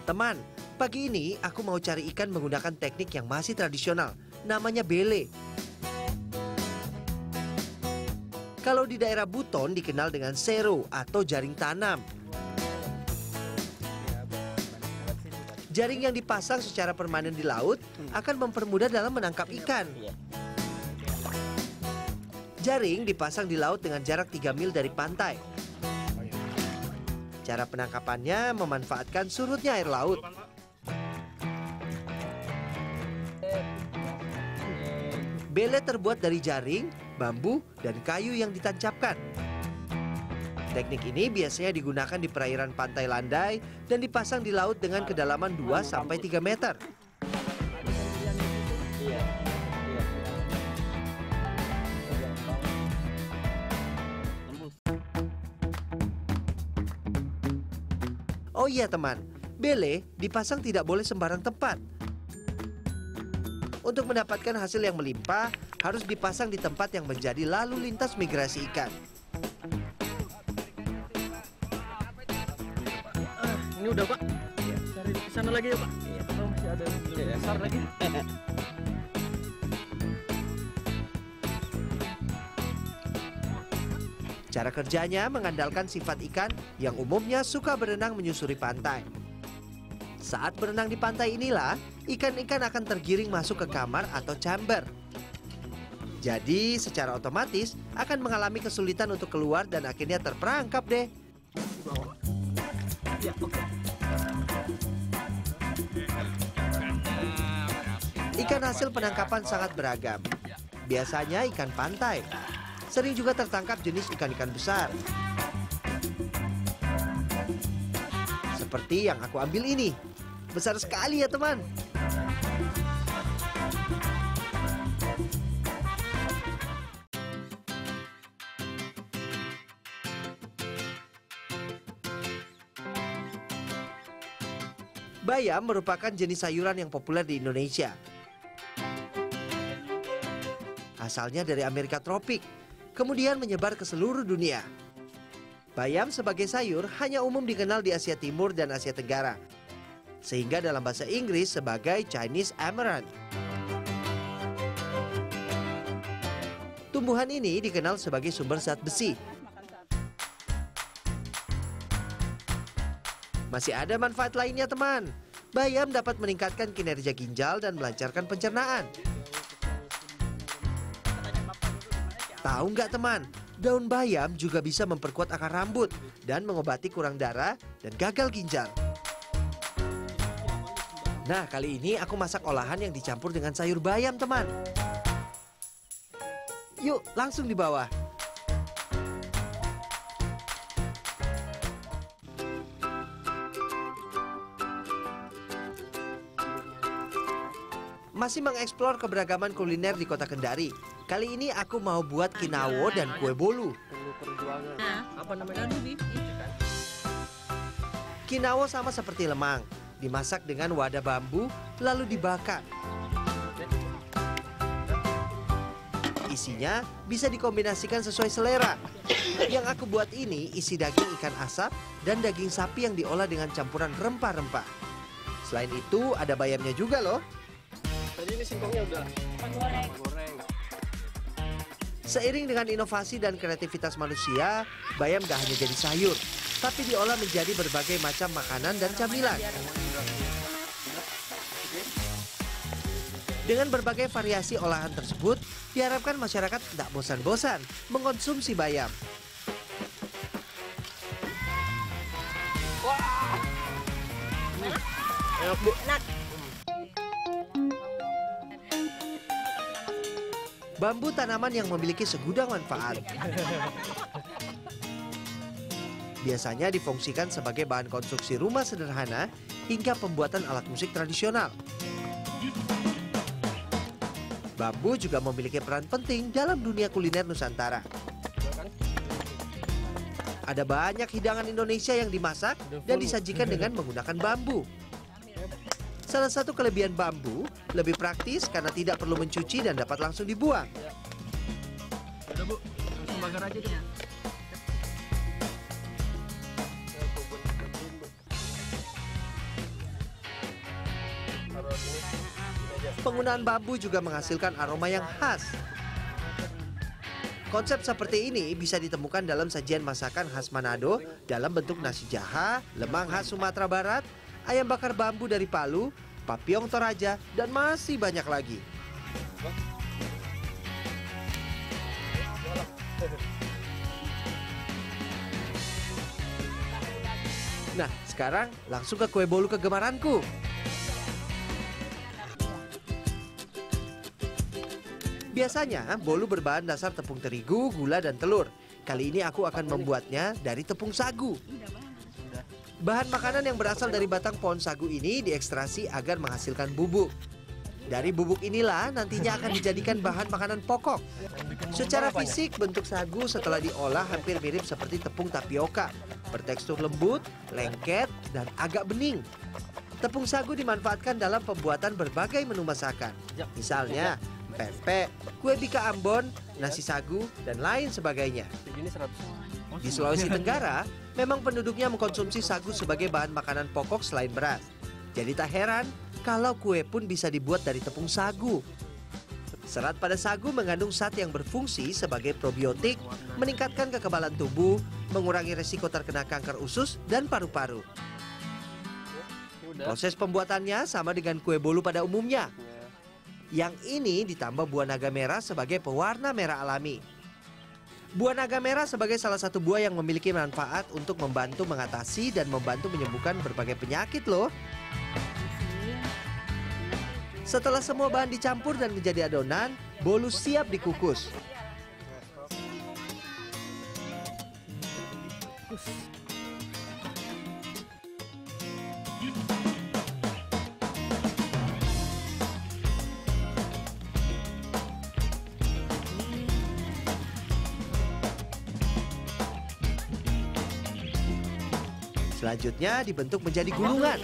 Teman, pagi ini aku mau cari ikan menggunakan teknik yang masih tradisional, namanya bele. Kalau di daerah Buton dikenal dengan sero atau jaring tanam. Jaring yang dipasang secara permanen di laut akan mempermudah dalam menangkap ikan. Jaring dipasang di laut dengan jarak 3 mil dari pantai. Cara penangkapannya memanfaatkan surutnya air laut. Bele terbuat dari jaring, bambu, dan kayu yang ditancapkan. Teknik ini biasanya digunakan di perairan pantai landai dan dipasang di laut dengan kedalaman 2-3 meter. Oh iya teman, bele dipasang tidak boleh sembarang tempat. Untuk mendapatkan hasil yang melimpah, harus dipasang di tempat yang menjadi lalu lintas migrasi ikan. Ini udah Pak, cari di sana lagi ya Pak. Atau masih ada besar lagi? Cara kerjanya mengandalkan sifat ikan yang umumnya suka berenang menyusuri pantai. Saat berenang di pantai inilah, ikan-ikan akan tergiring masuk ke kamar atau chamber. Jadi secara otomatis akan mengalami kesulitan untuk keluar dan akhirnya terperangkap deh. Ikan hasil penangkapan sangat beragam. Biasanya ikan pantai. Sering juga tertangkap jenis ikan-ikan besar. Seperti yang aku ambil ini. Besar sekali ya teman. Bayam merupakan jenis sayuran yang populer di Indonesia. Asalnya dari Amerika tropik, kemudian menyebar ke seluruh dunia. Bayam sebagai sayur hanya umum dikenal di Asia Timur dan Asia Tenggara, sehingga dalam bahasa Inggris sebagai Chinese amaranth. Tumbuhan ini dikenal sebagai sumber zat besi. Masih ada manfaat lainnya teman. Bayam dapat meningkatkan kinerja ginjal dan melancarkan pencernaan. Tahu nggak teman, daun bayam juga bisa memperkuat akar rambut dan mengobati kurang darah dan gagal ginjal. Nah, kali ini aku masak olahan yang dicampur dengan sayur bayam teman. Yuk, langsung di bawah. Masih mengeksplor keberagaman kuliner di kota Kendari. Kali ini aku mau buat kinawo dan kue bolu. Apa namanya? Kinawo sama seperti lemang, dimasak dengan wadah bambu lalu dibakar. Isinya bisa dikombinasikan sesuai selera. Yang aku buat ini isi daging ikan asap dan daging sapi yang diolah dengan campuran rempah-rempah. Selain itu ada bayamnya juga loh. Tadi ini singkongnya udah goreng. Seiring dengan inovasi dan kreativitas manusia, bayam gak hanya jadi sayur, tapi diolah menjadi berbagai macam makanan dan camilan. Dengan berbagai variasi olahan tersebut, diharapkan masyarakat tidak bosan-bosan mengkonsumsi bayam. Enak Bu. Bambu tanaman yang memiliki segudang manfaat. Biasanya difungsikan sebagai bahan konstruksi rumah sederhana hingga pembuatan alat musik tradisional. Bambu juga memiliki peran penting dalam dunia kuliner Nusantara. Ada banyak hidangan Indonesia yang dimasak dan disajikan dengan menggunakan bambu. Salah satu kelebihan bambu, lebih praktis karena tidak perlu mencuci dan dapat langsung dibuang. Udah Bu, langsung bakar aja deh. Penggunaan bambu juga menghasilkan aroma yang khas. Konsep seperti ini bisa ditemukan dalam sajian masakan khas Manado dalam bentuk nasi jaha, lemang khas Sumatera Barat, ayam bakar bambu dari Palu, papiong Toraja, dan masih banyak lagi. Nah, sekarang langsung ke kue bolu kegemaranku. Biasanya, bolu berbahan dasar tepung terigu, gula, dan telur. Kali ini aku akan membuatnya dari tepung sagu. Bahan makanan yang berasal dari batang pohon sagu ini diekstrasi agar menghasilkan bubuk. Dari bubuk inilah nantinya akan dijadikan bahan makanan pokok. Secara fisik, bentuk sagu setelah diolah hampir mirip seperti tepung tapioka. Bertekstur lembut, lengket, dan agak bening. Tepung sagu dimanfaatkan dalam pembuatan berbagai menu masakan. Misalnya, pempek, kue bika Ambon, nasi sagu, dan lain sebagainya. Di Sulawesi Tenggara, memang penduduknya mengkonsumsi sagu sebagai bahan makanan pokok selain beras. Jadi tak heran kalau kue pun bisa dibuat dari tepung sagu. Serat pada sagu mengandung zat yang berfungsi sebagai probiotik, meningkatkan kekebalan tubuh, mengurangi resiko terkena kanker usus dan paru-paru. Proses pembuatannya sama dengan kue bolu pada umumnya. Yang ini ditambah buah naga merah sebagai pewarna merah alami. Buah naga merah sebagai salah satu buah yang memiliki manfaat untuk membantu mengatasi dan membantu menyembuhkan berbagai penyakit loh. Setelah semua bahan dicampur dan menjadi adonan, bolu siap dikukus. Selanjutnya dibentuk menjadi gulungan.